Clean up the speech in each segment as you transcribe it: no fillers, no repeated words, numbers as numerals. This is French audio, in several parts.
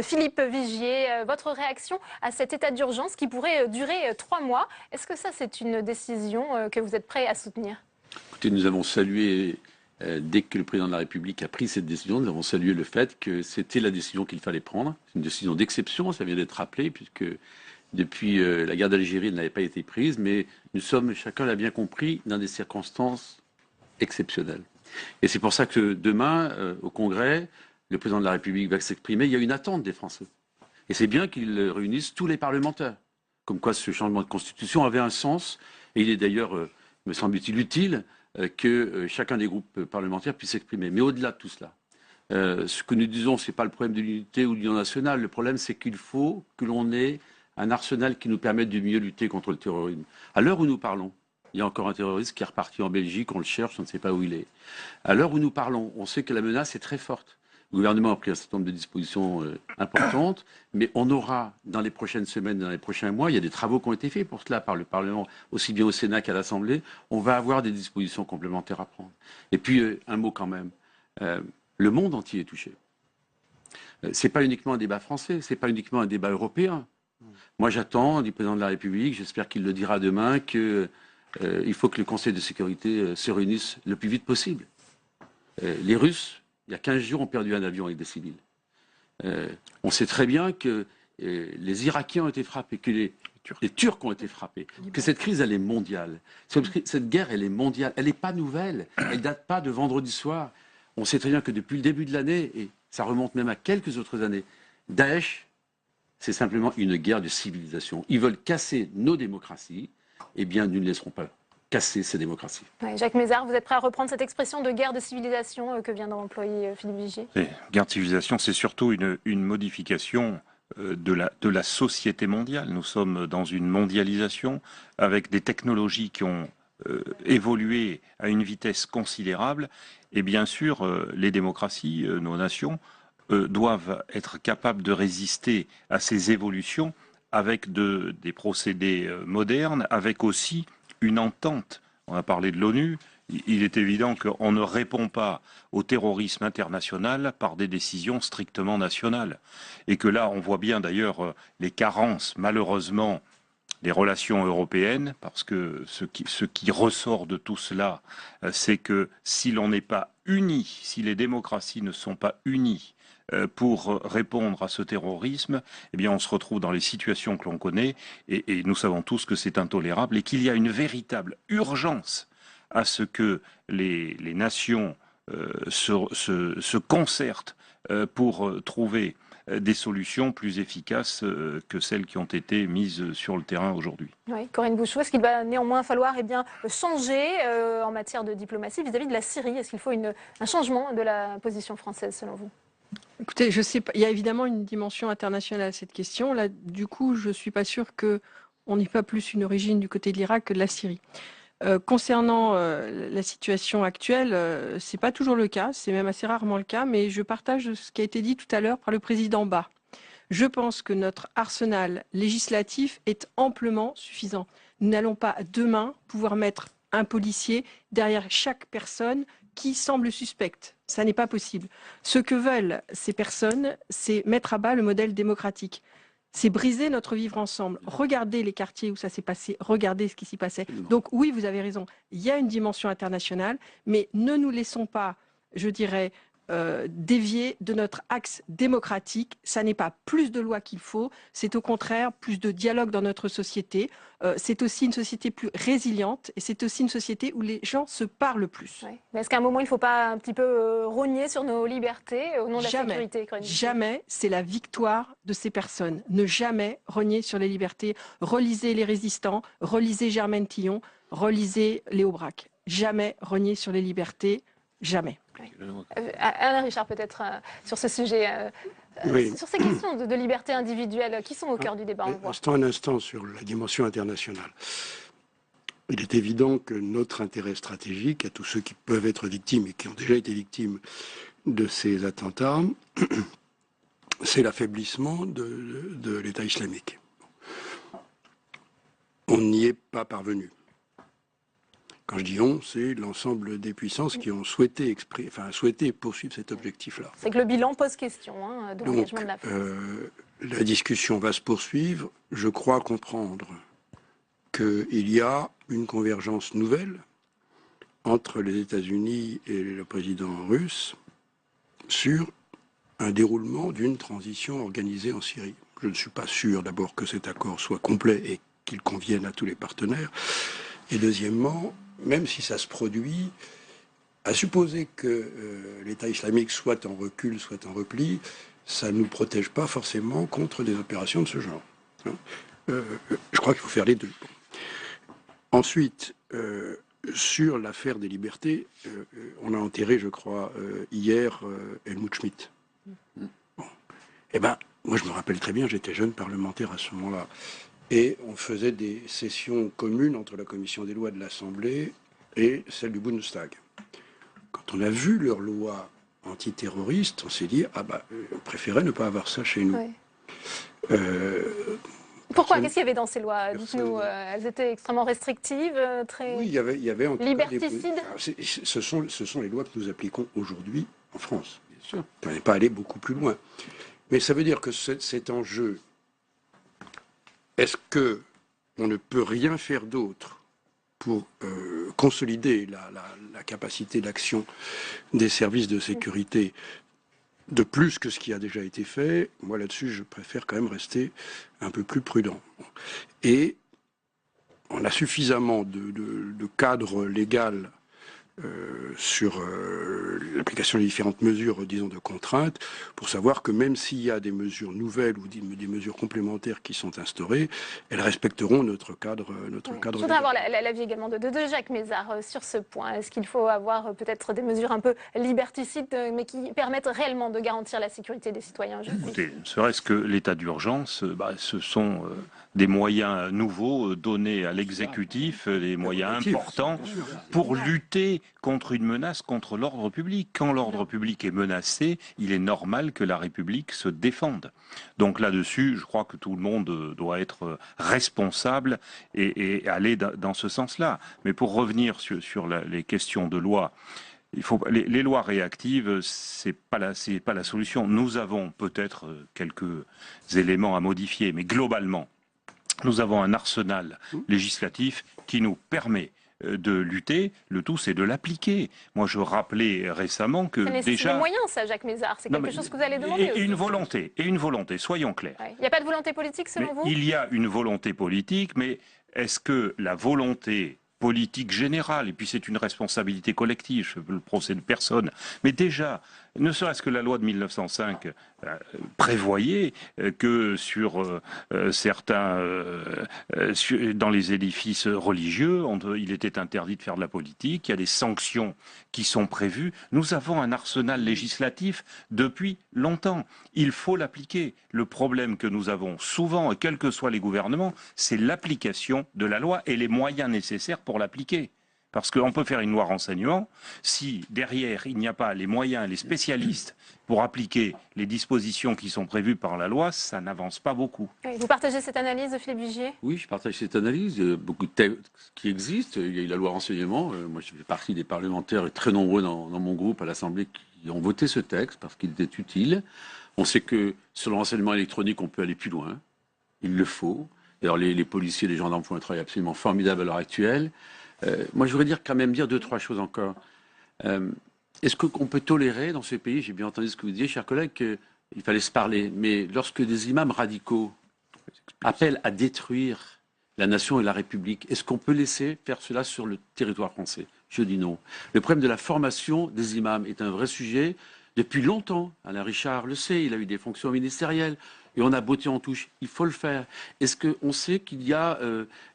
Philippe Vigier, votre réaction à cet état d'urgence qui pourrait durer 3 mois, est-ce que ça c'est une décision que vous êtes prêt à soutenir? Écoutez, nous avons salué, dès que le président de la République a pris cette décision, nous avons salué le fait que c'était la décision qu'il fallait prendre. C'est une décision d'exception, ça vient d'être rappelé, puisque depuis la guerre d'Algérie, elle n'avait pas été prise, mais nous sommes, chacun l'a bien compris, dans des circonstances exceptionnelles. Et c'est pour ça que demain, au Congrès, le président de la République va s'exprimer. Il y a une attente des Français. Et c'est bien qu'il réunisse tous les parlementaires. Comme quoi ce changement de constitution avait un sens. Et il est d'ailleurs, me semble-t-il, utile que chacun des groupes parlementaires puisse s'exprimer. Mais au-delà de tout cela, ce que nous disons, ce n'est pas le problème de l'unité ou de l'union nationale. Le problème, c'est qu'il faut que l'on ait un arsenal qui nous permette de mieux lutter contre le terrorisme. À l'heure où nous parlons, il y a encore un terroriste qui est reparti en Belgique, on le cherche, on ne sait pas où il est. À l'heure où nous parlons, on sait que la menace est très forte. Le gouvernement a pris un certain nombre de dispositions importantes, mais on aura dans les prochaines semaines, dans les prochains mois, il y a des travaux qui ont été faits pour cela par le Parlement, aussi bien au Sénat qu'à l'Assemblée, on va avoir des dispositions complémentaires à prendre. Et puis, un mot quand même, le monde entier est touché. Ce n'est pas uniquement un débat français, ce n'est pas uniquement un débat européen. Moi, j'attends du président de la République, j'espère qu'il le dira demain, qu'il faut que le Conseil de sécurité se réunisse le plus vite possible. Les Russes, il y a 15 jours, ont perdu un avion avec des civils. On sait très bien que les Irakiens ont été frappés, que les Turcs ont été frappés, que cette crise, elle est mondiale. Cette guerre, elle est mondiale. Elle n'est pas nouvelle. Elle ne date pas de vendredi soir. On sait très bien que depuis le début de l'année, et ça remonte même à quelques autres années, Daesh, c'est simplement une guerre de civilisation. Ils veulent casser nos démocraties. Eh bien, nous ne laisserons pas casser ces démocraties. Ouais, Jacques Mézard, vous êtes prêt à reprendre cette expression de guerre de civilisation que vient d'employer Philippe Vigier? Guerre de civilisation, c'est surtout une modification de la société mondiale. Nous sommes dans une mondialisation avec des technologies qui ont évolué à une vitesse considérable. Et bien sûr, les démocraties, nos nations, doivent être capables de résister à ces évolutions avec des procédés modernes, avec aussi une entente. On a parlé de l'ONU. Il est évident qu'on ne répond pas au terrorisme international par des décisions strictement nationales. Et que là, on voit bien d'ailleurs les carences, malheureusement, des relations européennes, parce que ce qui ressort de tout cela, c'est que si l'on n'est pas unis, si les démocraties ne sont pas unies pour répondre à ce terrorisme, eh bien on se retrouve dans les situations que l'on connaît, et nous savons tous que c'est intolérable, et qu'il y a une véritable urgence à ce que les nations se concertent pour trouver des solutions plus efficaces que celles qui ont été mises sur le terrain aujourd'hui. Oui, Corinne Bouchoux, est-ce qu'il va néanmoins falloir changer en matière de diplomatie vis-à-vis de la Syrie? Est-ce qu'il faut un changement de la position française selon vous? Écoutez, je sais pas, il y a évidemment une dimension internationale à cette question. Là, du coup, je ne suis pas sûre qu'on n'ait pas plus une origine du côté de l'Irak que de la Syrie. Concernant la situation actuelle, ce n'est pas toujours le cas, c'est même assez rarement le cas, mais je partage ce qui a été dit tout à l'heure par le président Bas. Je pense que notre arsenal législatif est amplement suffisant. Nous n'allons pas demain pouvoir mettre un policier derrière chaque personne qui semble suspecte. Ça n'est pas possible. Ce que veulent ces personnes, c'est mettre à bas le modèle démocratique. C'est briser notre vivre ensemble. Regardez les quartiers où ça s'est passé, regardez ce qui s'y passait. Donc oui, vous avez raison, il y a une dimension internationale, mais ne nous laissons pas, je dirais, dévier de notre axe démocratique. Ça n'est pas plus de lois qu'il faut, c'est au contraire plus de dialogue dans notre société. C'est aussi une société plus résiliente et c'est aussi une société où les gens se parlent plus. Ouais. Mais est-ce qu'à un moment, il ne faut pas un petit peu rogner sur nos libertés au nom de la sécurité? Jamais, c'est la victoire de ces personnes. Ne jamais rogner sur les libertés. Relisez Les Résistants, relisez Germaine Tillon, relisez Léo Braque. Jamais rogner sur les libertés, jamais. Oui. Alain Richard, peut-être sur ce sujet, oui. Sur ces questions de liberté individuelle qui sont au cœur du débat. Restons un instant sur la dimension internationale. Il est évident que notre intérêt stratégique, à tous ceux qui peuvent être victimes et qui ont déjà été victimes de ces attentats, c'est l'affaiblissement de l'État islamique. On n'y est pas parvenu. Quand je dis on, c'est l'ensemble des puissances qui ont souhaité poursuivre cet objectif-là. C'est que le bilan pose question de l'engagement de la France. La discussion va se poursuivre. Je crois comprendre qu'il y a une convergence nouvelle entre les États-Unis et le président russe sur un déroulement d'une transition organisée en Syrie. Je ne suis pas sûr d'abord que cet accord soit complet et qu'il convienne à tous les partenaires. Et deuxièmement, même si ça se produit, à supposer que l'État islamique soit en recul, soit en repli, ça ne nous protège pas forcément contre des opérations de ce genre. Je crois qu'il faut faire les deux. Ensuite, sur l'affaire des libertés, on a enterré, je crois, hier, Helmut Schmidt. Bon. Eh bien, moi je me rappelle très bien, j'étais jeune parlementaire à ce moment-là. Et on faisait des sessions communes entre la commission des lois de l'Assemblée et celle du Bundestag. Quand on a vu leur loi antiterroriste, on s'est dit, on préférait ne pas avoir ça chez nous. Ouais. Pourquoi? Qu'est-ce qu'il y avait dans ces lois? Dites-nous, elles étaient extrêmement restrictives, très oui, il y avait en tout liberticides. Ce sont les lois que nous appliquons aujourd'hui en France. Bien sûr. On n'est pas allé beaucoup plus loin. Mais ça veut dire que cet enjeu, est-ce qu'on ne peut rien faire d'autre pour consolider la capacité d'action des services de sécurité de plus que ce qui a déjà été fait? Moi, là-dessus, je préfère quand même rester un peu plus prudent. Et on a suffisamment de cadre légal sur l'application des différentes mesures, disons, de contrainte, pour savoir que même s'il y a des mesures nouvelles ou des mesures complémentaires qui sont instaurées, elles respecteront notre cadre Je voudrais avoir l'avis également de Jacques Mézard sur ce point. Est-ce qu'il faut avoir peut-être des mesures un peu liberticides, mais qui permettent réellement de garantir la sécurité des citoyens? Écoutez, serait-ce que l'état d'urgence, ce sont des moyens nouveaux donnés à l'exécutif, des moyens importants pour lutter contre une menace contre l'ordre public. Quand l'ordre public est menacé, il est normal que la République se défende. Donc là-dessus, je crois que tout le monde doit être responsable et aller dans ce sens-là. Mais pour revenir sur les questions de loi, les lois réactives, c'est pas la solution. Nous avons peut-être quelques éléments à modifier, mais globalement, nous avons un arsenal législatif qui nous permet de lutter. Le tout, c'est de l'appliquer. Moi, je rappelais récemment que déjà... C'est les moyens, ça, Jacques Mézard. C'est quelque chose que vous allez demander aussi. Et une volonté, soyons clairs. Ouais. Il n'y a pas de volonté politique, selon vous? Il y a une volonté politique, mais est-ce que la volonté politique générale, et puis c'est une responsabilité collective, je veux le procès de personne, mais déjà, ne serait-ce que la loi de 1905 prévoyait que sur certains, dans les édifices religieux, il était interdit de faire de la politique, il y a des sanctions qui sont prévues. Nous avons un arsenal législatif depuis longtemps. Il faut l'appliquer. Le problème que nous avons souvent, et quels que soient les gouvernements, c'est l'application de la loi et les moyens nécessaires pour l'appliquer. Parce qu'on peut faire une loi renseignement, si derrière il n'y a pas les moyens, les spécialistes pour appliquer les dispositions qui sont prévues par la loi, ça n'avance pas beaucoup. Vous partagez cette analyse, Philippe Vigier? Oui, je partage cette analyse. Il y a beaucoup de textes qui existent. Il y a eu la loi renseignement. Moi, je fais partie des parlementaires et très nombreux dans mon groupe à l'Assemblée qui ont voté ce texte parce qu'il était utile. On sait que sur le renseignement électronique, on peut aller plus loin. Il le faut. D'ailleurs, les policiers, les gendarmes font un travail absolument formidable à l'heure actuelle. Moi, je voudrais quand même dire 2-3 choses encore. Est-ce qu'on peut tolérer dans ce pays, j'ai bien entendu ce que vous disiez, chers collègues, qu'il fallait se parler, mais lorsque des imams radicaux appellent à détruire la nation et la République, est-ce qu'on peut laisser faire cela sur le territoire français? Je dis non. Le problème de la formation des imams est un vrai sujet depuis longtemps. Alain Richard le sait, il a eu des fonctions ministérielles. Et on a botté en touche, il faut le faire. Est-ce qu'on sait qu'il y a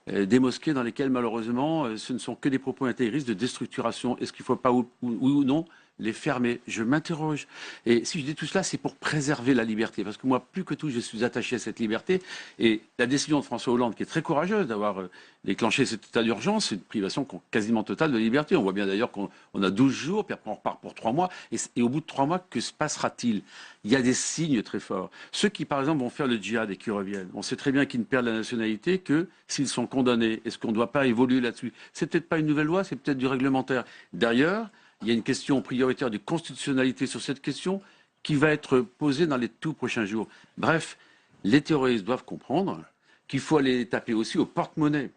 des mosquées dans lesquelles, malheureusement, ce ne sont que des propos intégristes de déstructuration? Est-ce qu'il ne faut pas, oui ou non, les fermer. Je m'interroge. Et si je dis tout cela, c'est pour préserver la liberté. Parce que moi, plus que tout, je suis attaché à cette liberté. Et la décision de François Hollande, qui est très courageuse d'avoir déclenché cet état d'urgence, c'est une privation quasiment totale de liberté. On voit bien d'ailleurs qu'on a 12 jours, puis après on repart pour 3 mois. Et au bout de 3 mois, que se passera-t-il? Il y a des signes très forts. Ceux qui, par exemple, vont faire le djihad et qui reviennent, on sait très bien qu'ils ne perdent la nationalité que s'ils sont condamnés. Est-ce qu'on ne doit pas évoluer là-dessus? C'est peut-être pas une nouvelle loi, c'est peut-être du réglementaire. D'ailleurs, il y a une question prioritaire de constitutionnalité sur cette question qui va être posée dans les tout prochains jours. Bref, les terroristes doivent comprendre qu'il faut aller taper aussi au porte-monnaie.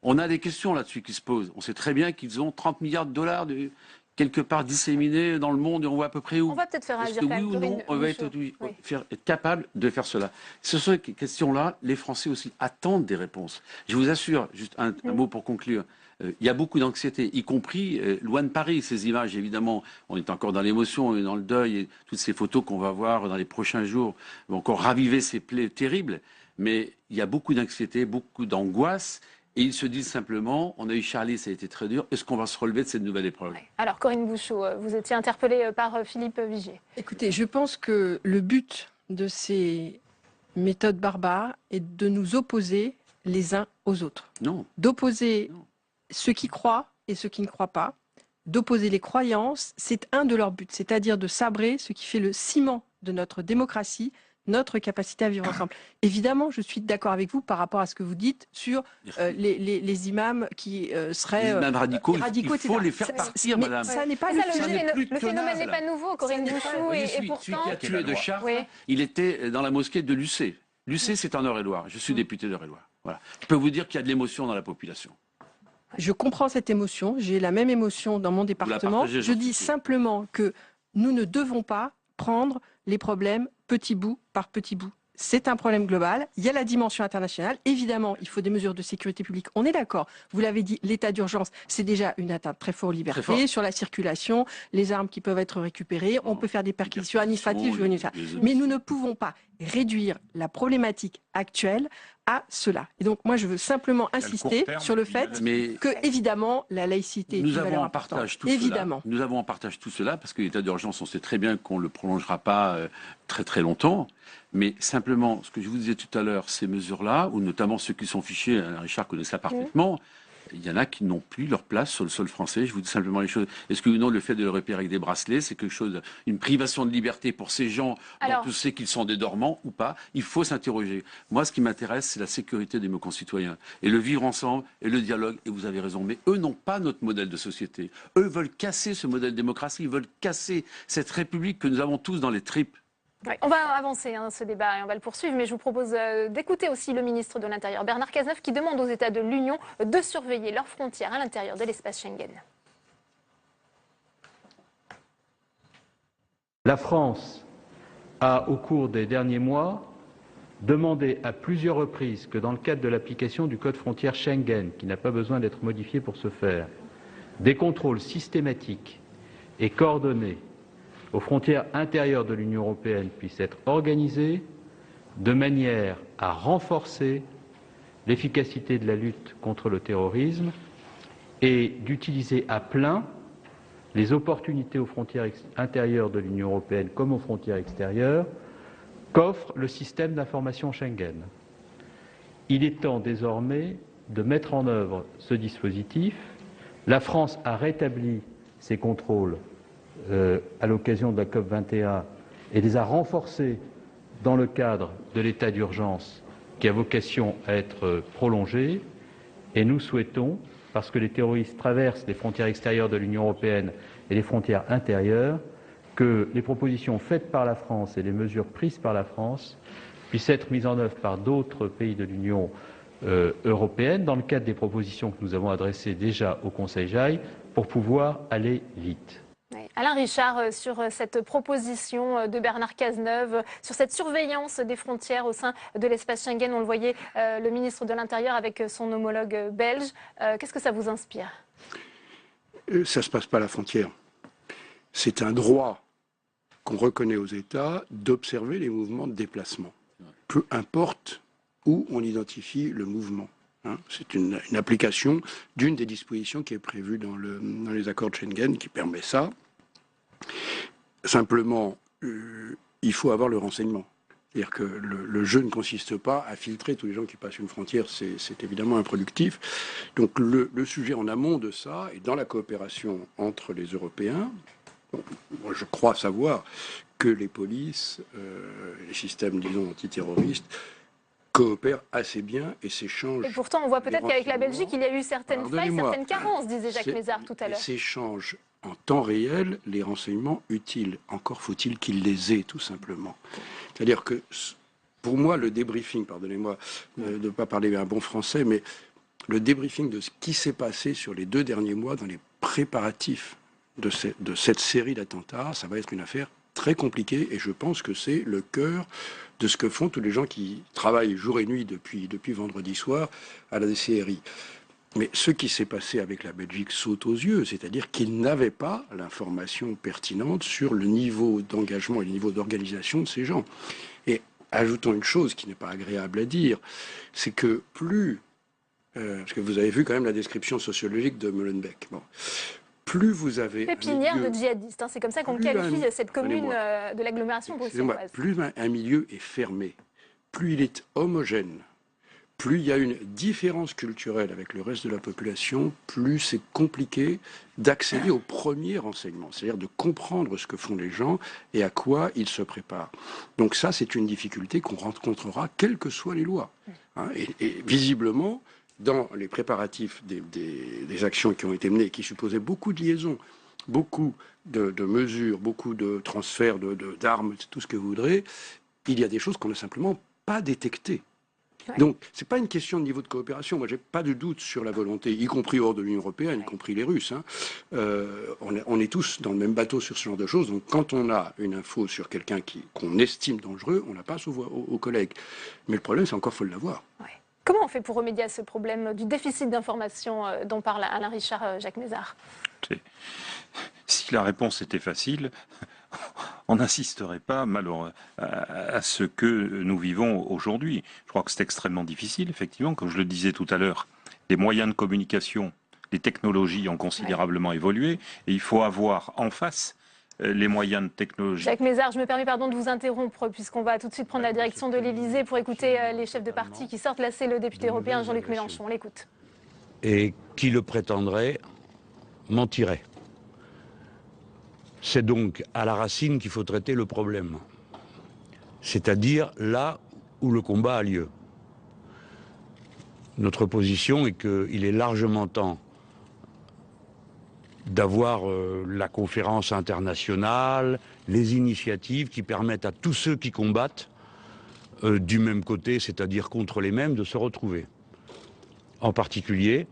On a des questions là-dessus qui se posent. On sait très bien qu'ils ont 30 milliards de dollars quelque part disséminés dans le monde et on voit à peu près où. On va peut-être faire Est-ce agir que quand oui même ou non, on va être capable de faire cela. Ce sont ces questions-là, les Français aussi attendent des réponses. Je vous assure, juste un mot pour conclure. Il y a beaucoup d'anxiété, y compris loin de Paris. Ces images, évidemment, on est encore dans l'émotion et dans le deuil. Et toutes ces photos qu'on va voir dans les prochains jours vont encore raviver ces plaies terribles. Mais il y a beaucoup d'anxiété, beaucoup d'angoisse. Et ils se disent simplement, on a eu Charlie, ça a été très dur, est-ce qu'on va se relever de cette nouvelle épreuve? Ouais. Alors, Corinne Bouchoux, vous étiez interpellée par Philippe Vigier. Écoutez, je pense que le but de ces méthodes barbares est de nous opposer les uns aux autres. Non. D'opposer Non. ceux qui croient et ceux qui ne croient pas, d'opposer les croyances, c'est un de leurs buts, c'est-à-dire de sabrer ce qui fait le ciment de notre démocratie, notre capacité à vivre ensemble. Évidemment, je suis d'accord avec vous par rapport à ce que vous dites sur les imams qui seraient Les imams radicaux, il faut etc. les faire partir, Mais madame. ça n'est pas Mais le ça, sujet. le phénomène n'est pas nouveau, Corinne Bouchoux, et Celui pourtant... qui a tué de Chartres, Oui. il était dans la mosquée de Lucé. Lucé, c'est en Eure-et-Loire. Je suis député d'Eure-et-Loire. Voilà. Je peux vous dire qu'il y a de l'émotion dans la population. Je comprends cette émotion, j'ai la même émotion dans mon département. partagez, Je j'en dis suis sûr. simplement que nous ne devons pas prendre les problèmes petit bout par petit bout. C'est un problème global. Il y a la dimension internationale. Évidemment, il faut des mesures de sécurité publique. On est d'accord. Vous l'avez dit, l'état d'urgence, c'est déjà une atteinte très forte aux libertés, Très fort. sur la circulation, les armes qui peuvent être récupérées. On peut faire des perquisitions administratives. Je vais venir faire. Mais nous ne pouvons pas réduire la problématique actuelle à cela. Et donc, moi, je veux simplement insister terme, sur le puis il y a fait Mais que, évidemment, la laïcité est nous une avons valeur en importante. partage tout Évidemment. cela. Nous avons en partage tout cela parce que l'état d'urgence, on sait très bien qu'on ne le prolongera pas très très longtemps. Mais simplement, ce que je vous disais tout à l'heure, ces mesures-là, ou notamment ceux qui sont fichés, Richard connaît ça parfaitement, il y en a qui n'ont plus leur place sur le sol français. Je vous dis simplement les choses. Est-ce que non, le fait de le repérer avec des bracelets, c'est quelque chose, une privation de liberté pour ces gens dont on sait qu'ils sont des dormants ou pas? Il faut s'interroger. Moi, ce qui m'intéresse, c'est la sécurité de mes concitoyens. Et le vivre ensemble et le dialogue. Et vous avez raison. Mais eux n'ont pas notre modèle de société. Eux veulent casser ce modèle de démocratie. Ils veulent casser cette république que nous avons tous dans les tripes. Ouais, on va avancer ce débat et on va le poursuivre, mais je vous propose d'écouter aussi le ministre de l'Intérieur, Bernard Cazeneuve, qui demande aux États de l'Union de surveiller leurs frontières à l'intérieur de l'espace Schengen. La France a, au cours des derniers mois, demandé à plusieurs reprises que dans le cadre de l'application du code frontière Schengen, qui n'a pas besoin d'être modifié pour ce faire, des contrôles systématiques et coordonnés aux frontières intérieures de l'Union européenne puissent être organisées de manière à renforcer l'efficacité de la lutte contre le terrorisme et d'utiliser à plein les opportunités aux frontières intérieures de l'Union européenne comme aux frontières extérieures qu'offre le système d'information Schengen. Il est temps désormais de mettre en œuvre ce dispositif. La France a rétabli ses contrôles à l'occasion de la COP21 et les a renforcés dans le cadre de l'état d'urgence qui a vocation à être prolongé. Et nous souhaitons, parce que les terroristes traversent les frontières extérieures de l'Union européenne et les frontières intérieures, que les propositions faites par la France et les mesures prises par la France puissent être mises en œuvre par d'autres pays de l'Union européenne dans le cadre des propositions que nous avons adressées déjà au Conseil JAI pour pouvoir aller vite. Oui. Alain Richard, sur cette proposition de Bernard Cazeneuve, sur cette surveillance des frontières au sein de l'espace Schengen, on le voyait, le ministre de l'Intérieur avec son homologue belge. Qu'est-ce que ça vous inspire? Ça ne se passe pas à la frontière. C'est un droit qu'on reconnaît aux États d'observer les mouvements de déplacement. Peu importe où on identifie le mouvement. C'est une application d'une des dispositions qui est prévue dans les accords de Schengen qui permet ça. Simplement, il faut avoir le renseignement. C'est-à-dire que le jeu ne consiste pas à filtrer tous les gens qui passent une frontière, c'est évidemment improductif. Donc le sujet en amont de ça, et dans la coopération entre les Européens, moi je crois savoir que les polices, les systèmes, disons, antiterroristes, coopèrent assez bien et s'échangent. Et pourtant, on voit peut-être qu'avec la Belgique, il y a eu certaines failles, certaines carences, disait Jacques Mézard tout à l'heure. S'échangent en temps réel les renseignements utiles. Encore faut-il qu'ils les aient, tout simplement. C'est-à-dire que, pour moi, le débriefing, pardonnez-moi de ne pas parler un bon français, mais le débriefing de ce qui s'est passé sur les 2 derniers mois dans les préparatifs de cette série d'attentats, ça va être une affaire très compliquée et je pense que c'est le cœur de ce que font tous les gens qui travaillent jour et nuit depuis vendredi soir à la DCRI. Mais ce qui s'est passé avec la Belgique saute aux yeux, c'est-à-dire qu'ils n'avaient pas l'information pertinente sur le niveau d'engagement et le niveau d'organisation de ces gens. Et ajoutons une chose qui n'est pas agréable à dire, c'est que plus, parce que vous avez vu quand même la description sociologique de Molenbeek, bon, plus vous avez... Pépinière de djihadistes, hein, c'est comme ça qu'on qualifie cette commune de l'agglomération bruxelloise. Plus un milieu est fermé, plus il est homogène, plus il y a une différence culturelle avec le reste de la population, plus c'est compliqué d'accéder au premier renseignement, c'est-à-dire de comprendre ce que font les gens et à quoi ils se préparent. Donc ça, c'est une difficulté qu'on rencontrera quelles que soient les lois. Hein, et visiblement, dans les préparatifs des actions qui ont été menées, qui supposaient beaucoup de liaisons, beaucoup de mesures, beaucoup de transferts d'armes, tout ce que vous voudrez, il y a des choses qu'on n'a simplement pas détectées. Ouais. Donc, ce n'est pas une question de niveau de coopération. Moi, je n'ai pas de doute sur la volonté, y compris hors de l'Union européenne, y compris les Russes. Hein. On est tous dans le même bateau sur ce genre de choses. Donc, quand on a une info sur quelqu'un qu'on estime dangereux, on la passe aux collègues. Mais le problème, c'est encore, il faut l'avoir. Ouais. Comment on fait pour remédier à ce problème du déficit d'information dont parle Alain Richard, Jacques Mézard? Si la réponse était facile, on n'assisterait pas à ce que nous vivons aujourd'hui. Je crois que c'est extrêmement difficile, effectivement. Comme je le disais tout à l'heure, les moyens de communication, les technologies ont considérablement évolué et il faut avoir en face les moyens de technologie. Jacques Mézard, je me permets de vous interrompre puisqu'on va tout de suite prendre la direction de l'Élysée pour écouter les chefs de parti qui sortent. Là, c'est le député européen Jean-Luc Mélenchon. On l'écoute. Et qui le prétendrait mentirait. C'est donc à la racine qu'il faut traiter le problème, c'est-à-dire là où le combat a lieu. Notre position est qu'il est largement temps d'avoir la conférence internationale, les initiatives qui permettent à tous ceux qui combattent du même côté, c'est-à-dire contre les mêmes, de se retrouver. En particulier,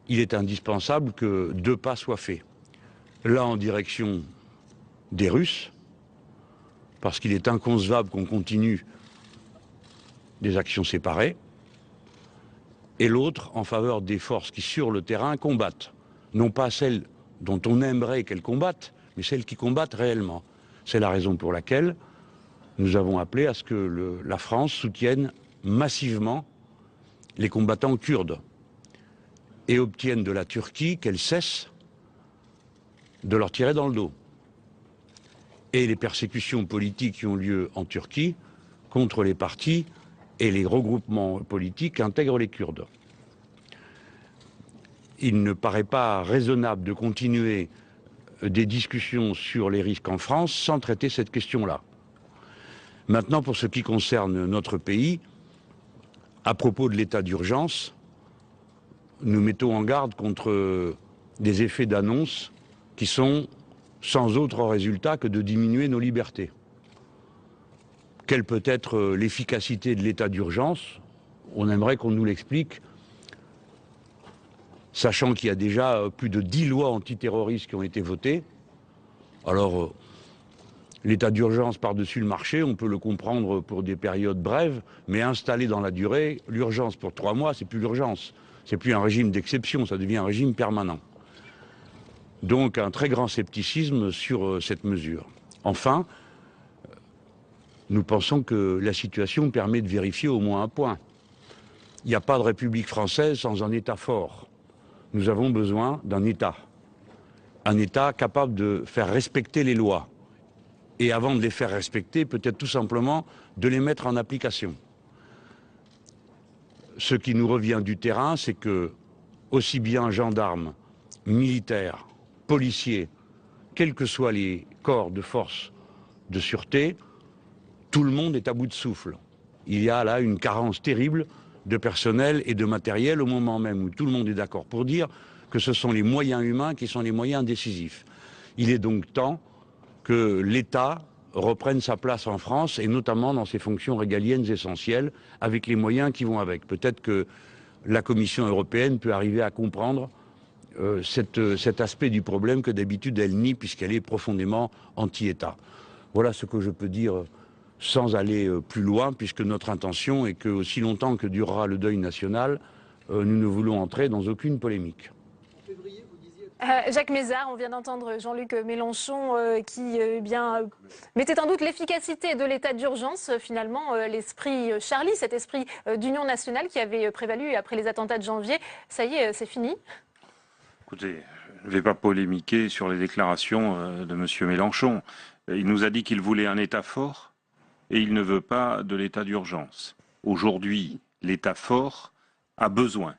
il est indispensable que 2 pas soient faits. Là, en direction des Russes, parce qu'il est inconcevable qu'on continue des actions séparées, et l'autre en faveur des forces qui, sur le terrain, combattent. Non pas celles dont on aimerait qu'elles combattent, mais celles qui combattent réellement. C'est la raison pour laquelle nous avons appelé à ce que la France soutienne massivement les combattants kurdes et obtienne de la Turquie qu'elle cesse de leur tirer dans le dos. Et les persécutions politiques qui ont lieu en Turquie contre les partis et les regroupements politiques intègrent les Kurdes. Il ne paraît pas raisonnable de continuer des discussions sur les risques en France sans traiter cette question-là. Maintenant, pour ce qui concerne notre pays, à propos de l'état d'urgence, nous mettons en garde contre des effets d'annonce qui sont sans autre résultat que de diminuer nos libertés. Quelle peut être l'efficacité de l'état d'urgence? On aimerait qu'on nous l'explique, sachant qu'il y a déjà plus de 10 lois antiterroristes qui ont été votées. Alors, l'état d'urgence par-dessus le marché, on peut le comprendre pour des périodes brèves, mais installé dans la durée, l'urgence pour 3 mois, c'est plus l'urgence. C'est plus un régime d'exception, ça devient un régime permanent. Donc un très grand scepticisme sur cette mesure. Enfin, nous pensons que la situation permet de vérifier au moins un point. Il n'y a pas de République française sans un État fort. Nous avons besoin d'un État. un État capable de faire respecter les lois. Et avant de les faire respecter, peut-être tout simplement de les mettre en application. Ce qui nous revient du terrain, c'est que aussi bien gendarmes, militaires, policiers, quels que soient les corps de force de sûreté, tout le monde est à bout de souffle. Il y a là une carence terrible de personnel et de matériel au moment même où tout le monde est d'accord pour dire que ce sont les moyens humains qui sont les moyens décisifs. Il est donc temps que l'État reprenne sa place en France et notamment dans ses fonctions régaliennes essentielles avec les moyens qui vont avec. Peut-être que la Commission européenne peut arriver à comprendre cet aspect du problème que d'habitude elle nie puisqu'elle est profondément anti-État. Voilà ce que je peux dire sans aller plus loin puisque notre intention est que aussi longtemps que durera le deuil national, nous ne voulons entrer dans aucune polémique. Jacques Mézard, on vient d'entendre Jean-Luc Mélenchon qui mettait en doute l'efficacité de l'état d'urgence. Finalement, l'esprit Charlie, cet esprit d'union nationale qui avait prévalu après les attentats de janvier, ça y est, c'est fini? Écoutez, je ne vais pas polémiquer sur les déclarations de M. Mélenchon. Il nous a dit qu'il voulait un État fort et il ne veut pas de l'état d'urgence. Aujourd'hui, l'État fort a besoin,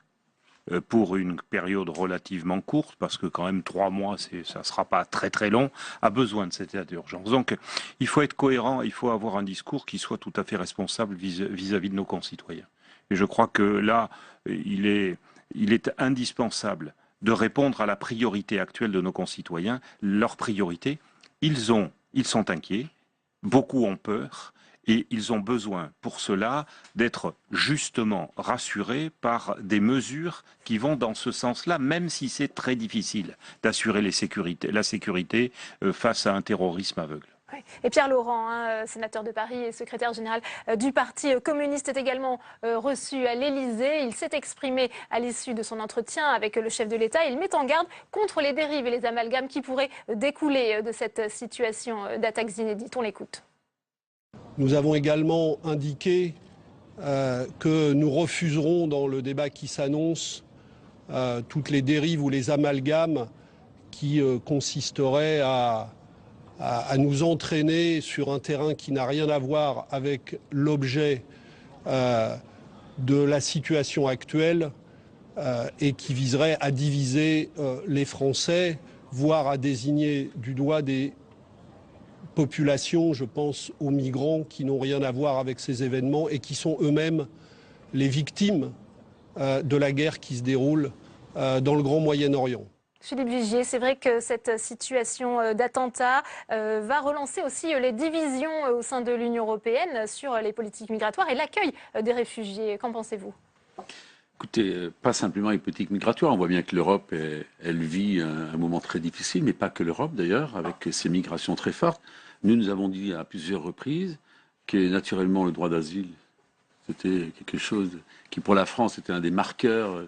pour une période relativement courte, parce que quand même 3 mois, ça ne sera pas très très long, a besoin de cet état d'urgence. Donc il faut être cohérent, il faut avoir un discours qui soit tout à fait responsable vis-à-vis de nos concitoyens. Et je crois que là, il est indispensable de répondre à la priorité actuelle de nos concitoyens. Leur priorité, ils sont inquiets, beaucoup ont peur, et ils ont besoin pour cela d'être justement rassurés par des mesures qui vont dans ce sens-là, même si c'est très difficile d'assurer la sécurité face à un terrorisme aveugle. Et Pierre Laurent, sénateur de Paris et secrétaire général du Parti communiste, est également reçu à l'Élysée. Il s'est exprimé à l'issue de son entretien avec le chef de l'État. Il met en garde contre les dérives et les amalgames qui pourraient découler de cette situation d'attaques inédites. On l'écoute. Nous avons également indiqué que nous refuserons dans le débat qui s'annonce toutes les dérives ou les amalgames qui consisteraient à nous entraîner sur un terrain qui n'a rien à voir avec l'objet de la situation actuelle et qui viserait à diviser les Français, voire à désigner du doigt des populations, je pense aux migrants qui n'ont rien à voir avec ces événements et qui sont eux-mêmes les victimes de la guerre qui se déroule dans le Grand Moyen-Orient. Philippe Vigier, c'est vrai que cette situation d'attentat va relancer aussi les divisions au sein de l'Union européenne sur les politiques migratoires et l'accueil des réfugiés. Qu'en pensez-vous ? Écoutez, pas simplement les politiques migratoires. On voit bien que l'Europe, elle vit un moment très difficile, mais pas que l'Europe d'ailleurs, avec ces migrations très fortes. Nous avons dit à plusieurs reprises que naturellement le droit d'asile, c'était quelque chose qui pour la France était un des marqueurs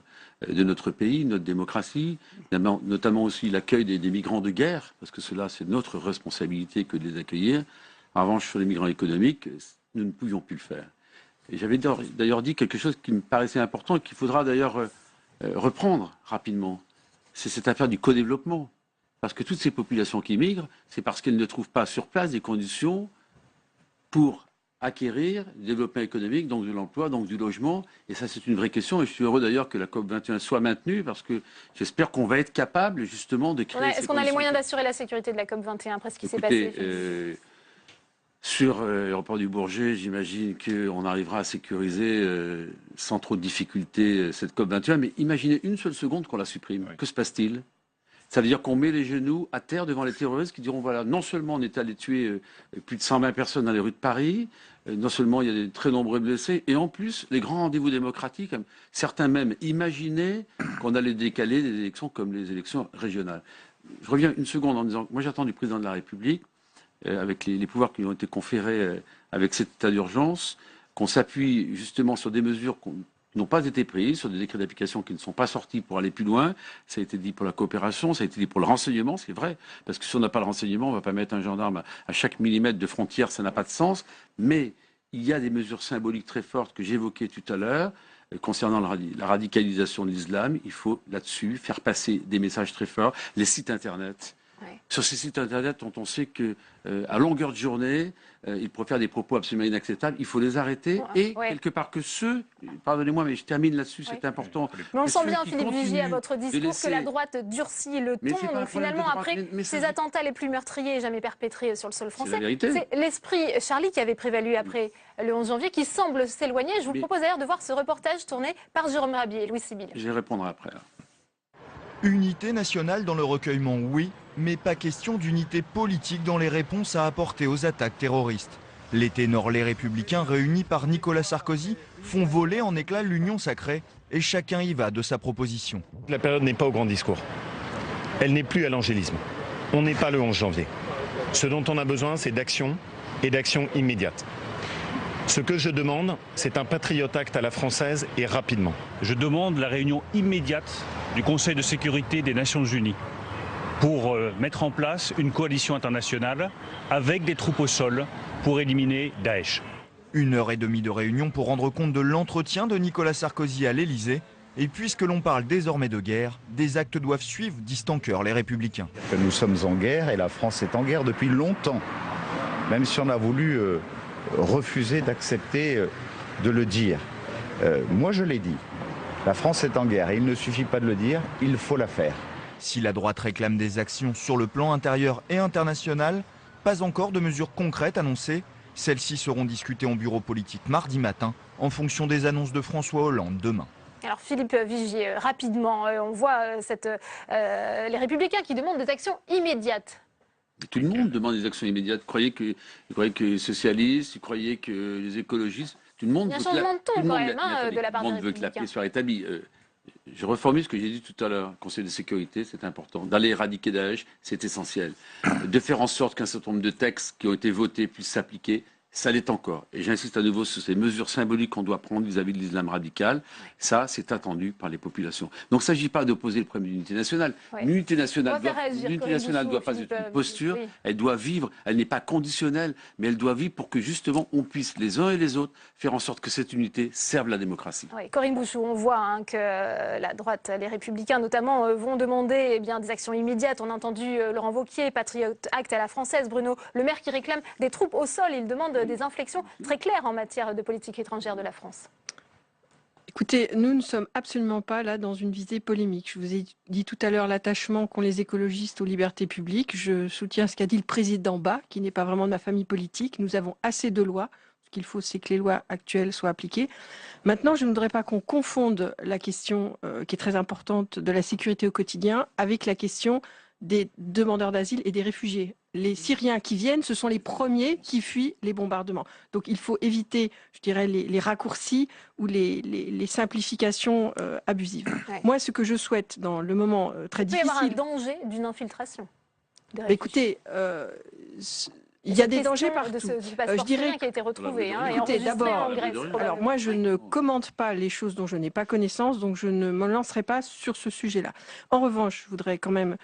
de notre pays, notre démocratie, notamment aussi l'accueil des migrants de guerre, parce que cela c'est notre responsabilité que de les accueillir. En revanche, sur les migrants économiques, nous ne pouvions plus le faire. Et j'avais d'ailleurs dit quelque chose qui me paraissait important et qu'il faudra d'ailleurs reprendre rapidement. C'est cette affaire du co-développement. Parce que toutes ces populations qui migrent, c'est parce qu'elles ne trouvent pas sur place des conditions pour acquérir du développement économique, donc de l'emploi, donc du logement. Et ça, c'est une vraie question. Et je suis heureux d'ailleurs que la COP21 soit maintenue parce que j'espère qu'on va être capable justement de créer. Est-ce qu'on a les moyens d'assurer la sécurité de la COP21 après ce qui s'est passé? Sur l'aéroport du Bourget, j'imagine qu'on arrivera à sécuriser sans trop de difficultés cette COP21. Mais imaginez une seule seconde qu'on la supprime. Oui. Que se passe-t-il? Ça veut dire qu'on met les genoux à terre devant les terroristes qui diront, voilà, non seulement on est allé tuer plus de 120 personnes dans les rues de Paris, non seulement il y a de très nombreux blessés, et en plus, les grands rendez-vous démocratiques, certains même imaginaient qu'on allait décaler des élections comme les élections régionales. Je reviens une seconde en disant, moi j'attends du président de la République, avec les pouvoirs qui lui ont été conférés avec cet état d'urgence, qu'on s'appuie justement sur des mesures qui n'ont pas été prises, sur des décrets d'application qui ne sont pas sortis pour aller plus loin. Ça a été dit pour la coopération, ça a été dit pour le renseignement, c'est vrai, parce que si on n'a pas le renseignement, on ne va pas mettre un gendarme à chaque millimètre de frontière, ça n'a pas de sens. Mais il y a des mesures symboliques très fortes que j'évoquais tout à l'heure, concernant la radicalisation de l'islam, il faut là-dessus faire passer des messages très forts. Les sites Internet. Ouais. Sur ces sites Internet dont on sait qu'à longueur de journée, ils profèrent des propos absolument inacceptables, il faut les arrêter et quelque part que ceux, pardonnez-moi mais je termine là-dessus, c'est important. Mais on que sent ceux bien, qui Philippe Vigier, à continuent votre discours, laisser- que la droite durcit le Mais ton. c'est pas un Donc problème de finalement, droite, après mais ces ça- attentats les plus meurtriers jamais perpétrés sur le sol la français, vérité. c'est l'esprit Charlie qui avait prévalu après le 11 janvier, qui semble s'éloigner. Je vous propose d'ailleurs de voir ce reportage tourné par Jérôme Rabier et Louis Sibille. Je vais répondre après. Unité nationale dans le recueillement, oui, mais pas question d'unité politique dans les réponses à apporter aux attaques terroristes. Les ténors Les Républicains réunis par Nicolas Sarkozy font voler en éclats l'union sacrée et chacun y va de sa proposition. La période n'est pas au grand discours. Elle n'est plus à l'angélisme. On n'est pas le 11 janvier. Ce dont on a besoin, c'est d'action et d'action immédiate. Ce que je demande, c'est un Patriot Act à la française et rapidement. Je demande la réunion immédiate du Conseil de sécurité des Nations Unies pour mettre en place une coalition internationale avec des troupes au sol pour éliminer Daesh. 1h30 de réunion pour rendre compte de l'entretien de Nicolas Sarkozy à l'Elysée. Et puisque l'on parle désormais de guerre, des actes doivent suivre, disent en chœur les Républicains. Nous sommes en guerre et la France est en guerre depuis longtemps. Même si on a voulu refuser d'accepter de le dire. Moi je l'ai dit, la France est en guerre et il ne suffit pas de le dire, il faut la faire. Si la droite réclame des actions sur le plan intérieur et international, pas encore de mesures concrètes annoncées. Celles-ci seront discutées en bureau politique mardi matin en fonction des annonces de François Hollande demain. Alors Philippe Vigier, rapidement, on voit les Républicains qui demandent des actions immédiates. Tout le monde demande des actions immédiates. Vous croyez que les socialistes, vous croyez que les écologistes, tout le monde Il y a un changement de ton quand même de la part des Tout le monde veut que la Républicains. paix soit rétablie. Je reformule ce que j'ai dit tout à l'heure. Conseil de sécurité, c'est important. D'aller éradiquer Daesh, c'est essentiel. De faire en sorte qu'un certain nombre de textes qui ont été votés puissent s'appliquer, ça l'est encore. Et j'insiste à nouveau sur ces mesures symboliques qu'on doit prendre vis-à-vis de l'islam radical. Ça, c'est attendu par les populations. Donc, il ne s'agit pas d'opposer le problème d'unité nationale. L'unité nationale doit pas être une posture, elle doit vivre, elle n'est pas conditionnelle, mais elle doit vivre pour que justement on puisse les uns et les autres faire en sorte que cette unité serve la démocratie. Oui, Corinne Bouchoux, on voit que la droite, les Républicains notamment, vont demander des actions immédiates. On a entendu Laurent Wauquiez, Patriot Act à la française, Bruno Le Maire qui réclame des troupes au sol. Il demande des inflexions très claires en matière de politique étrangère de la France. Écoutez, nous ne sommes absolument pas là dans une visée polémique. Je vous ai dit tout à l'heure l'attachement qu'ont les écologistes aux libertés publiques. Je soutiens ce qu'a dit le président Bas, qui n'est pas vraiment de ma famille politique. Nous avons assez de lois. Ce qu'il faut, c'est que les lois actuelles soient appliquées. Maintenant, je ne voudrais pas qu'on confonde la question qui est très importante de la sécurité au quotidien avec la question des demandeurs d'asile et des réfugiés. Les Syriens qui viennent, ce sont les premiers qui fuient les bombardements. Donc il faut éviter, je dirais, les raccourcis ou les simplifications abusives. Ouais. Moi, ce que je souhaite dans le moment très difficile... Il peut y avoir un danger d'une infiltration. Écoutez, il y a des dangers partout. De ce passeport syrien qui a été retrouvé et écoutez, enregistré en Grèce. Alors moi, je ne commente pas les choses dont je n'ai pas connaissance, donc je ne me lancerai pas sur ce sujet-là. En revanche, je voudrais quand même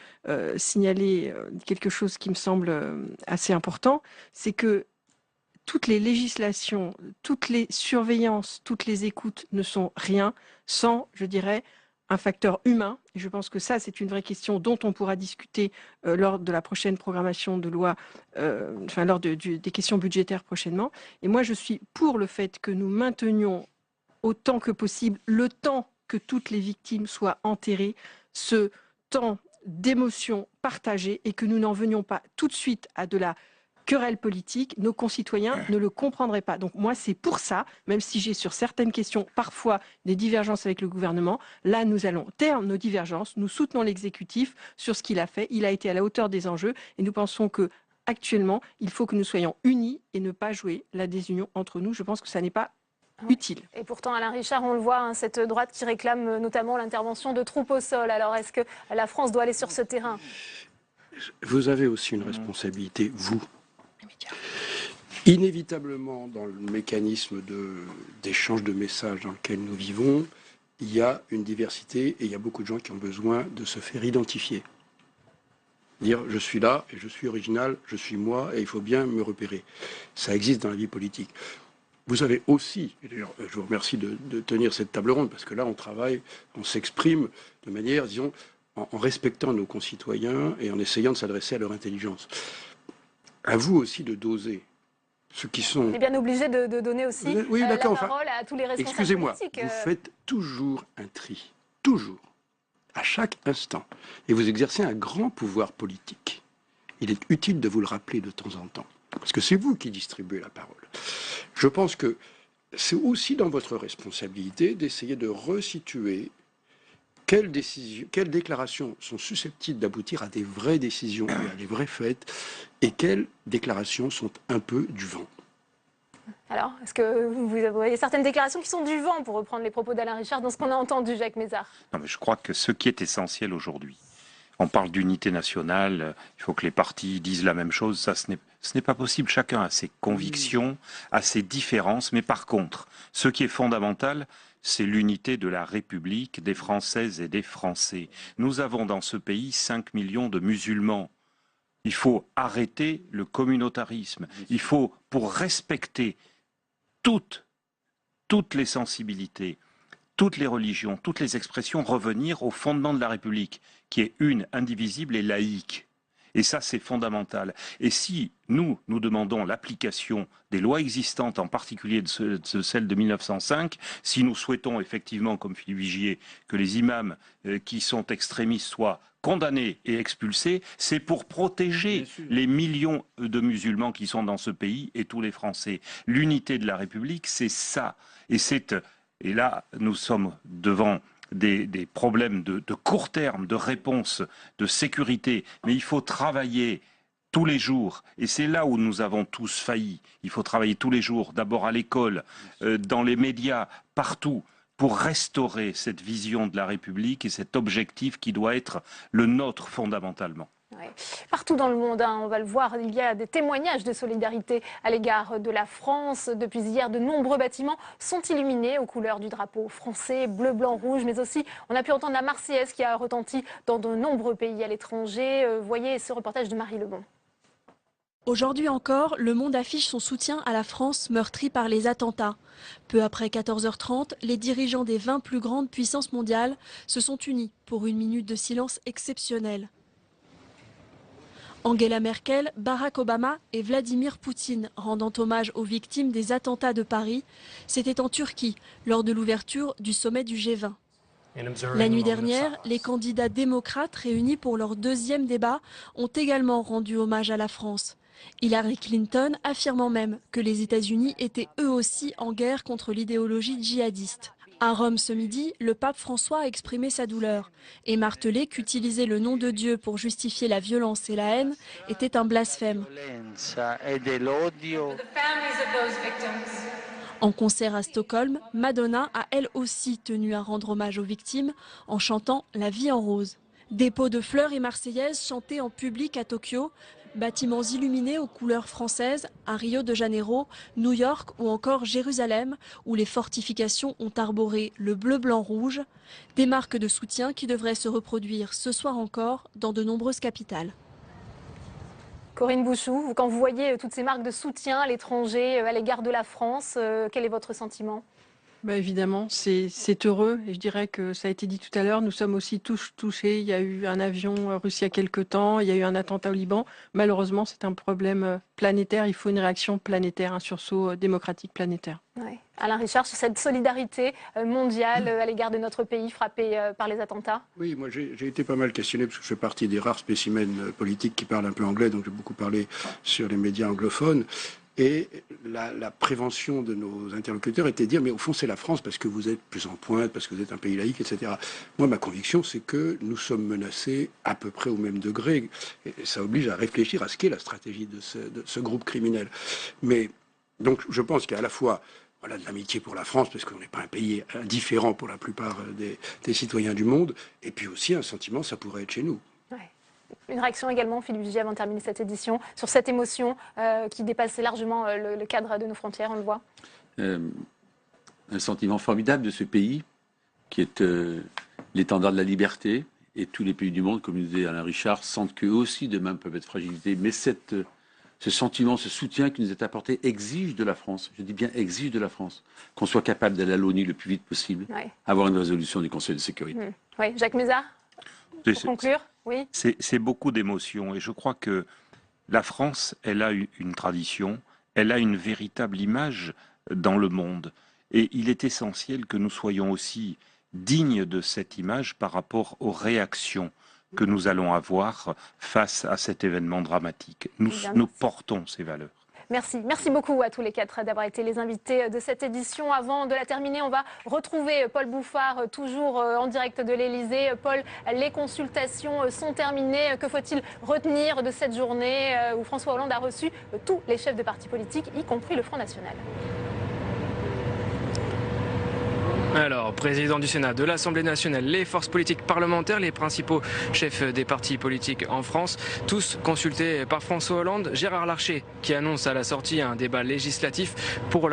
signaler quelque chose qui me semble assez important, c'est que toutes les législations, toutes les surveillances, toutes les écoutes ne sont rien sans, je dirais, un facteur humain. Et je pense que ça, c'est une vraie question dont on pourra discuter lors de la prochaine programmation de loi, lors des questions budgétaires prochainement. Et moi, je suis pour le fait que nous maintenions autant que possible le temps que toutes les victimes soient enterrées, ce temps d'émotion partagée, et que nous n'en venions pas tout de suite à de la querelle politique. Nos concitoyens ne le comprendraient pas. Donc moi, c'est pour ça, même si j'ai sur certaines questions parfois des divergences avec le gouvernement, là, nous allons taire nos divergences, nous soutenons l'exécutif sur ce qu'il a fait. Il a été à la hauteur des enjeux et nous pensons que actuellement, il faut que nous soyons unis et ne pas jouer la désunion entre nous. Je pense que ça n'est pas utile. Et pourtant, Alain Richard, on le voit, cette droite qui réclame notamment l'intervention de troupes au sol. Alors, est-ce que la France doit aller sur ce terrain ? Vous avez aussi une responsabilité, vous. Inévitablement, dans le mécanisme d'échange de messages dans lequel nous vivons, il y a une diversité et il y a beaucoup de gens qui ont besoin de se faire identifier. Dire je suis là et je suis original, je suis moi et il faut bien me repérer. Ça existe dans la vie politique. vous avez aussi, et d'ailleurs je vous remercie de tenir cette table ronde, parce que là on travaille, on s'exprime de manière, disons, en respectant nos concitoyens et en essayant de s'adresser à leur intelligence. À vous aussi de doser. Ceux qui sont... On est bien obligé de donner aussi la parole à tous les responsables excusez-moi, politiques. Vous faites toujours un tri. Toujours. À chaque instant. Et vous exercez un grand pouvoir politique. Il est utile de vous le rappeler de temps en temps. Parce que c'est vous qui distribuez la parole. Je pense que c'est aussi dans votre responsabilité d'essayer de resituer quelles déclarations sont susceptibles d'aboutir à des vraies décisions et à des vrais faits, et quelles déclarations sont un peu du vent. Alors, est-ce que vous voyez certaines déclarations qui sont du vent, pour reprendre les propos d'Alain Richard, dans ce qu'on a entendu, Jacques Mézard? Non, mais je crois que ce qui est essentiel aujourd'hui, on parle d'unité nationale, il faut que les partis disent la même chose, ça ce n'est pas possible, chacun a ses convictions, a ses différences, mais par contre, ce qui est fondamental, c'est l'unité de la République, des Françaises et des Français. Nous avons dans ce pays 5 millions de musulmans. Il faut arrêter le communautarisme. Il faut, pour respecter toutes les sensibilités, toutes les religions, toutes les expressions, revenir au fondement de la République, qui est une, indivisible et laïque. Et ça, c'est fondamental. Et si nous demandons l'application des lois existantes, en particulier de celle de 1905, si nous souhaitons effectivement, comme Philippe Vigier, que les imams qui sont extrémistes soient condamnés et expulsés, c'est pour protéger les millions de musulmans qui sont dans ce pays et tous les Français. L'unité de la République, c'est ça. Et là, nous sommes devant des problèmes de court terme, de réponse, de sécurité. Mais il faut travailler tous les jours. Et c'est là où nous avons tous failli. Il faut travailler tous les jours, d'abord à l'école, dans les médias, partout, pour restaurer cette vision de la République et cet objectif qui doit être le nôtre fondamentalement. Ouais. Partout dans le monde, on va le voir, il y a des témoignages de solidarité à l'égard de la France. Depuis hier, de nombreux bâtiments sont illuminés aux couleurs du drapeau français, bleu, blanc, rouge, mais aussi on a pu entendre la Marseillaise qui a retenti dans de nombreux pays à l'étranger. Voyez ce reportage de Marie Lebon. Aujourd'hui encore, le monde affiche son soutien à la France meurtrie par les attentats. Peu après 14h30, les dirigeants des 20 plus grandes puissances mondiales se sont unis pour une minute de silence exceptionnelle. Angela Merkel, Barack Obama et Vladimir Poutine rendant hommage aux victimes des attentats de Paris, c'était en Turquie lors de l'ouverture du sommet du G20. La nuit dernière, les candidats démocrates réunis pour leur deuxième débat ont également rendu hommage à la France. Hillary Clinton affirmant même que les États-Unis étaient eux aussi en guerre contre l'idéologie djihadiste. À Rome ce midi, le pape François a exprimé sa douleur et martelé qu'utiliser le nom de Dieu pour justifier la violence et la haine était un blasphème. En concert à Stockholm, Madonna a elle aussi tenu à rendre hommage aux victimes en chantant La vie en rose. Dépôt de fleurs et marseillaises chantés en public à Tokyo, bâtiments illuminés aux couleurs françaises à Rio de Janeiro, New York ou encore Jérusalem, où les fortifications ont arboré le bleu, blanc, rouge, des marques de soutien qui devraient se reproduire ce soir encore dans de nombreuses capitales. Corinne Bouchou, quand vous voyez toutes ces marques de soutien à l'étranger, à l'égard de la France, quel est votre sentiment ? Évidemment, c'est heureux et je dirais que ça a été dit tout à l'heure, nous sommes aussi tous touchés. Il y a eu un avion russe il y a quelque temps, il y a eu un attentat au Liban. Malheureusement, c'est un problème planétaire, il faut une réaction planétaire, un sursaut démocratique planétaire. Ouais. Alain Richard, sur cette solidarité mondiale à l'égard de notre pays frappé par les attentats. Oui, moi j'ai été pas mal questionné parce que je fais partie des rares spécimens politiques qui parlent un peu anglais, donc j'ai beaucoup parlé sur les médias anglophones. Et la prévention de nos interlocuteurs était de dire, mais au fond, c'est la France parce que vous êtes plus en pointe, parce que vous êtes un pays laïque, etc. Moi, ma conviction, c'est que nous sommes menacés à peu près au même degré. Et ça oblige à réfléchir à ce qu'est la stratégie de ce groupe criminel. Mais donc, je pense qu'il y a à la fois de l'amitié pour la France, parce qu'on n'est pas un pays indifférent pour la plupart des citoyens du monde, et puis aussi un sentiment, ça pourrait être chez nous. Une réaction également, Philippe Vigier, avant de terminer cette édition, sur cette émotion qui dépasse largement le cadre de nos frontières, on le voit. Un sentiment formidable de ce pays, qui est l'étendard de la liberté, et tous les pays du monde, comme le disait Alain Richard, sentent qu'eux aussi demain peuvent être fragilisés. Mais ce sentiment, ce soutien qui nous est apporté exige de la France, je dis bien exige de la France, qu'on soit capable d'aller à l'ONU le plus vite possible, avoir une résolution du Conseil de sécurité. Oui, Jacques Mézard, pour conclure, oui. C'est beaucoup d'émotions et je crois que la France, elle a une tradition, elle a une véritable image dans le monde. Et il est essentiel que nous soyons aussi dignes de cette image par rapport aux réactions que nous allons avoir face à cet événement dramatique. Nous portons ces valeurs. Merci. Merci beaucoup à tous les quatre d'avoir été les invités de cette édition. Avant de la terminer, on va retrouver Paul Bouffard, toujours en direct de l'Elysée. Paul, les consultations sont terminées. Que faut-il retenir de cette journée où François Hollande a reçu tous les chefs de partis politiques, y compris le Front National ? Alors, président du Sénat, de l'Assemblée nationale, les forces politiques parlementaires, les principaux chefs des partis politiques en France, tous consultés par François Hollande. Gérard Larcher, qui annonce à la sortie un débat législatif pour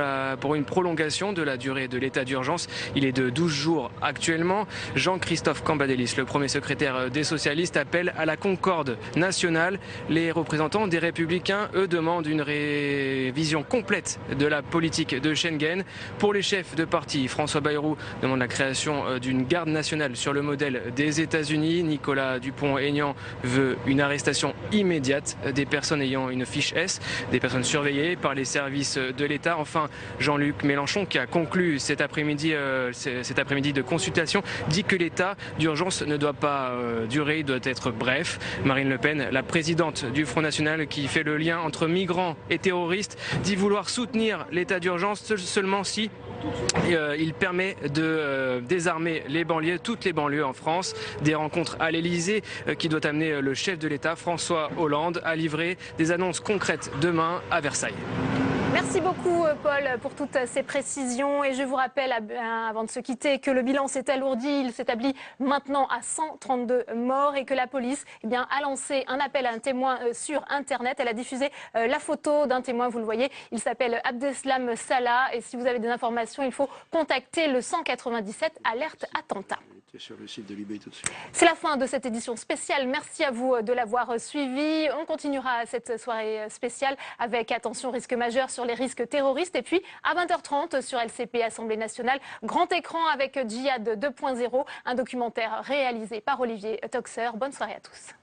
une prolongation de la durée de l'état d'urgence. Il est de 12 jours actuellement. Jean-Christophe Cambadélis, le premier secrétaire des socialistes, appelle à la concorde nationale. Les représentants des Républicains, eux, demandent une révision complète de la politique de Schengen. Pour les chefs de parti, François Bayrou demande la création d'une garde nationale sur le modèle des États-Unis. Nicolas Dupont-Aignan veut une arrestation immédiate des personnes ayant une fiche S, des personnes surveillées par les services de l'État. Enfin, Jean-Luc Mélenchon, qui a conclu cet après-midi de consultation, dit que l'état d'urgence ne doit pas durer, il doit être bref. Marine Le Pen, la présidente du Front National, qui fait le lien entre migrants et terroristes, dit vouloir soutenir l'état d'urgence seulement si il permet de désarmer les banlieues, toutes les banlieues en France. Des rencontres à l'Elysée qui doit amener le chef de l'État, François Hollande, à livrer des annonces concrètes demain à Versailles. Merci beaucoup Paul pour toutes ces précisions et je vous rappelle avant de se quitter que le bilan s'est alourdi, il s'établit maintenant à 132 morts et que la police a lancé un appel à un témoin sur internet. Elle a diffusé la photo d'un témoin, vous le voyez, il s'appelle Abdeslam Salah et si vous avez des informations il faut contacter le 197 alerte attentat. Sur le site de Libé tout de suite. C'est la fin de cette édition spéciale. Merci à vous de l'avoir suivi. On continuera cette soirée spéciale avec attention risque majeur sur les risques terroristes. Et puis à 20h30 sur LCP Assemblée nationale, grand écran avec Djihad 2.0, un documentaire réalisé par Olivier Toxer. Bonne soirée à tous.